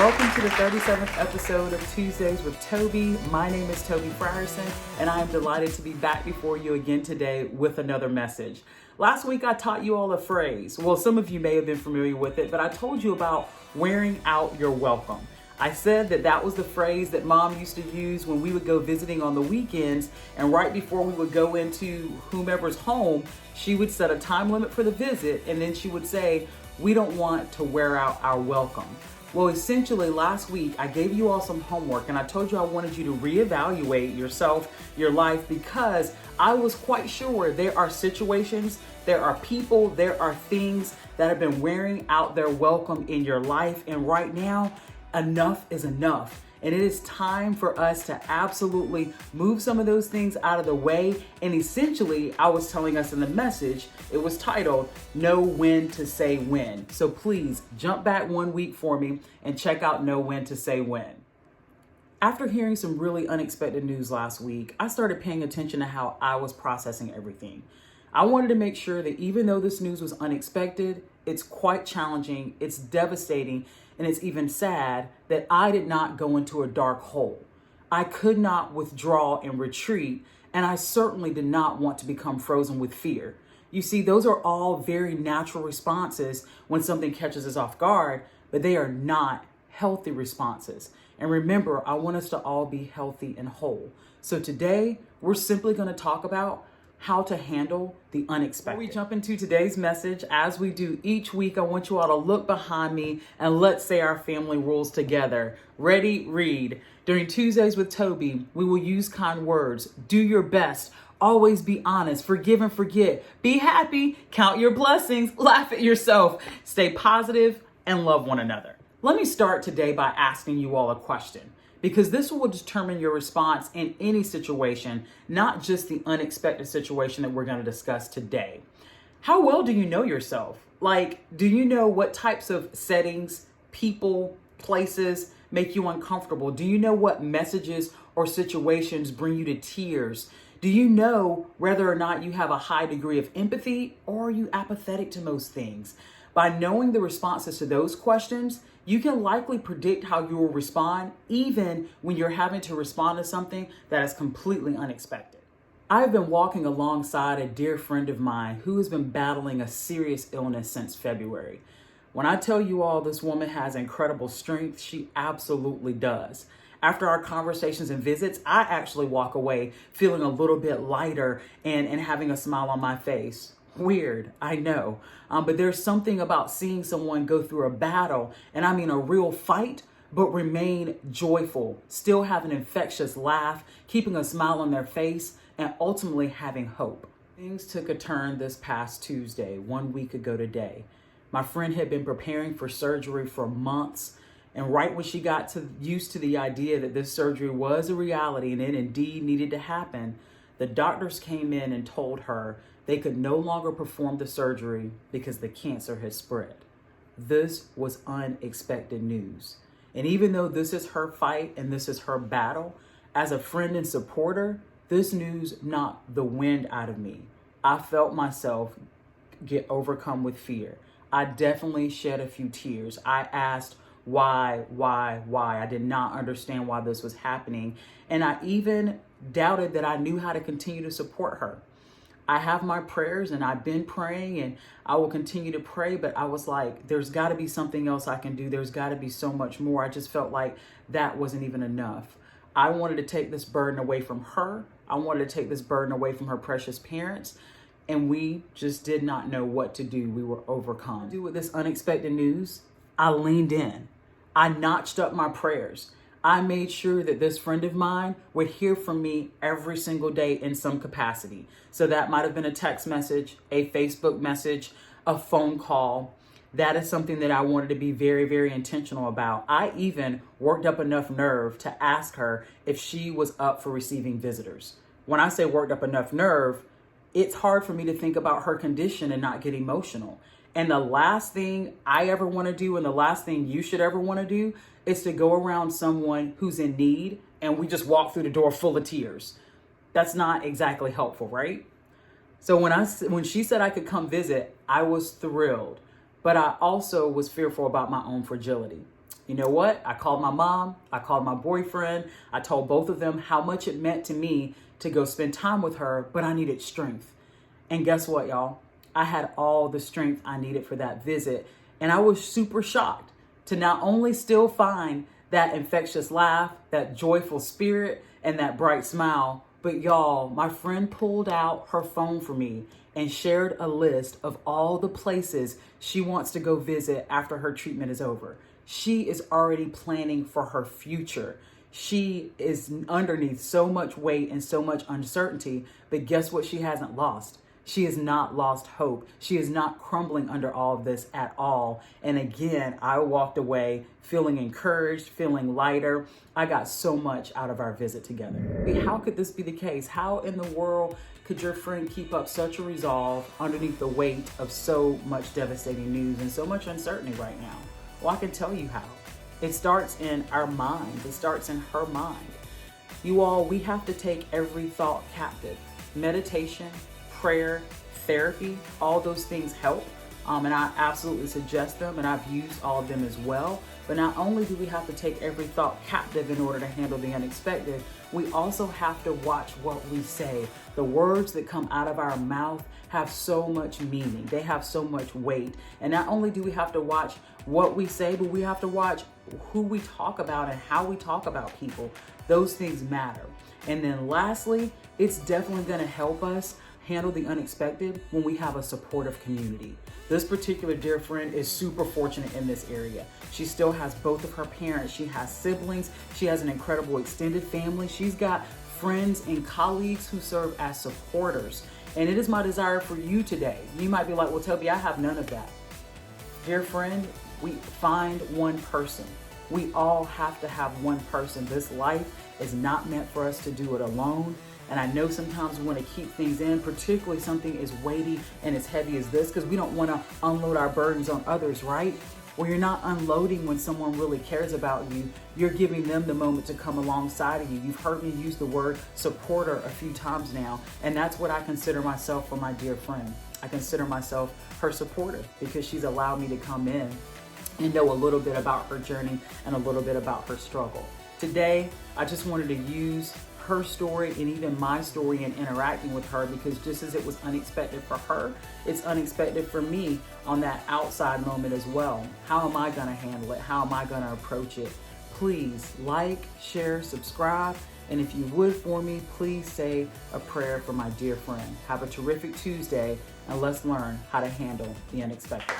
Welcome to the 37th episode of Tuesdays with Tobe. My name is Tobe Frierson, and I am delighted to be back before you again today with another message. Last week, I taught you all a phrase. Well, some of you may have been familiar with it, but I told you about wearing out your welcome. I said that was the phrase that Mom used to use when we would go visiting on the weekends, and right before we would go into whomever's home, she would set a time limit for the visit, and then she would say, "We don't want to wear out our welcome." Well, essentially last week, I gave you all some homework and I told you I wanted you to reevaluate yourself, your life, because I was quite sure there are situations, there are people, there are things that have been wearing out their welcome in your life. And right now, enough is enough. And it is time for us to absolutely move some of those things out of the way. And essentially, I was telling us in the message, it was titled, Know When to Say When. So please jump back 1 week for me and check out Know When to Say When. After hearing some really unexpected news last week, I started paying attention to how I was processing everything. I wanted to make sure that even though this news was unexpected, it's quite challenging, it's devastating, and it's even sad that I did not go into a dark hole. I could not withdraw and retreat, and I certainly did not want to become frozen with fear. You see, those are all very natural responses when something catches us off guard, but they are not healthy responses. And remember, I want us to all be healthy and whole. So today, we're simply going to talk about how to handle the unexpected. Before we jump into today's message, as we do each week, I want you all to look behind me and let's say our family rules together. Ready, read. During Tuesdays with Tobe, we will use kind words. Do your best. Always be honest. Forgive and forget. Be happy. Count your blessings. Laugh at yourself. Stay positive and love one another. Let me start today by asking you all a question, because this will determine your response in any situation, not just the unexpected situation that we're going to discuss today. How well do you know yourself? Like, do you know what types of settings, people, places make you uncomfortable? Do you know what messages or situations bring you to tears? Do you know whether or not you have a high degree of empathy, or are you apathetic to most things? By knowing the responses to those questions, you can likely predict how you will respond, even when you're having to respond to something that is completely unexpected. I've been walking alongside a dear friend of mine who has been battling a serious illness since February. When I tell you all this woman has incredible strength, she absolutely does. After our conversations and visits, I actually walk away feeling a little bit lighter and having a smile on my face. Weird, I know. But there's something about seeing someone go through a battle, and I mean a real fight, but remain joyful, still have an infectious laugh, keeping a smile on their face, and ultimately having hope. Things took a turn this past Tuesday, 1 week ago today. My friend had been preparing for surgery for months, and right when she got used to the idea that this surgery was a reality and it indeed needed to happen, the doctors came in and told her they could no longer perform the surgery because the cancer has spread. This was unexpected news. And even though this is her fight and this is her battle, as a friend and supporter, this news knocked the wind out of me. I felt myself get overcome with fear. I definitely shed a few tears. I asked, why? I did not understand why this was happening. And I even doubted that I knew how to continue to support her. I have my prayers and I've been praying and I will continue to pray, but I was like, there's got to be something else I can do. There's got to be so much more. I just felt like that wasn't even enough. I wanted to take this burden away from her. I wanted to take this burden away from her precious parents. And we just did not know what to do. We were overcome. With this unexpected news, I leaned in. I notched up my prayers. I made sure that this friend of mine would hear from me every single day in some capacity. So that might have been a text message, a Facebook message, a phone call. That is something that I wanted to be very, very intentional about. I even worked up enough nerve to ask her if she was up for receiving visitors. When I say worked up enough nerve, it's hard for me to think about her condition and not get emotional. And the last thing I ever want to do, and the last thing you should ever want to do, is to go around someone who's in need and we just walk through the door full of tears. That's not exactly helpful, right? So when she said I could come visit, I was thrilled, but I also was fearful about my own fragility. You know what? I called my mom, I called my boyfriend, I told both of them how much it meant to me to go spend time with her, but I needed strength. And guess what, y'all? I had all the strength I needed for that visit. And I was super shocked to not only still find that infectious laugh, that joyful spirit, and that bright smile, but y'all, my friend pulled out her phone for me and shared a list of all the places she wants to go visit after her treatment is over. She is already planning for her future. She is underneath so much weight and so much uncertainty, but guess what she hasn't lost? She has not lost hope. She is not crumbling under all of this at all. And again, I walked away feeling encouraged, feeling lighter. I got so much out of our visit together. How could this be the case? How in the world could your friend keep up such a resolve underneath the weight of so much devastating news and so much uncertainty right now? Well, I can tell you how. It starts in our mind. It starts in her mind. You all, we have to take every thought captive. Meditation, prayer, therapy, all those things help. And I absolutely suggest them, and I've used all of them as well. But not only do we have to take every thought captive in order to handle the unexpected, we also have to watch what we say. The words that come out of our mouth have so much meaning. They have so much weight. And not only do we have to watch what we say, but we have to watch who we talk about and how we talk about people. Those things matter. And then lastly, it's definitely going to help us handle the unexpected when we have a supportive community. This particular dear friend is super fortunate in this area. She still has both of her parents. She has siblings. She has an incredible extended family. She's got friends and colleagues who serve as supporters. And it is my desire for you today. You might be like, well, Toby, I have none of that. Dear friend, we find one person. We all have to have one person. This life is not meant for us to do it alone. And I know sometimes we want to keep things in, particularly something as weighty and as heavy as this, because we don't want to unload our burdens on others, right? Well, you're not unloading when someone really cares about you. You're giving them the moment to come alongside of you. You've heard me use the word supporter a few times now, and that's what I consider myself for my dear friend. I consider myself her supporter because she's allowed me to come in and know a little bit about her journey and a little bit about her struggle. Today, I just wanted to use her story and even my story in interacting with her, because just as it was unexpected for her, it's unexpected for me on that outside moment as well. How am I going to handle it? How am I going to approach it? Please like, share, subscribe, and if you would for me, please say a prayer for my dear friend. Have a terrific Tuesday, and let's learn how to handle the unexpected.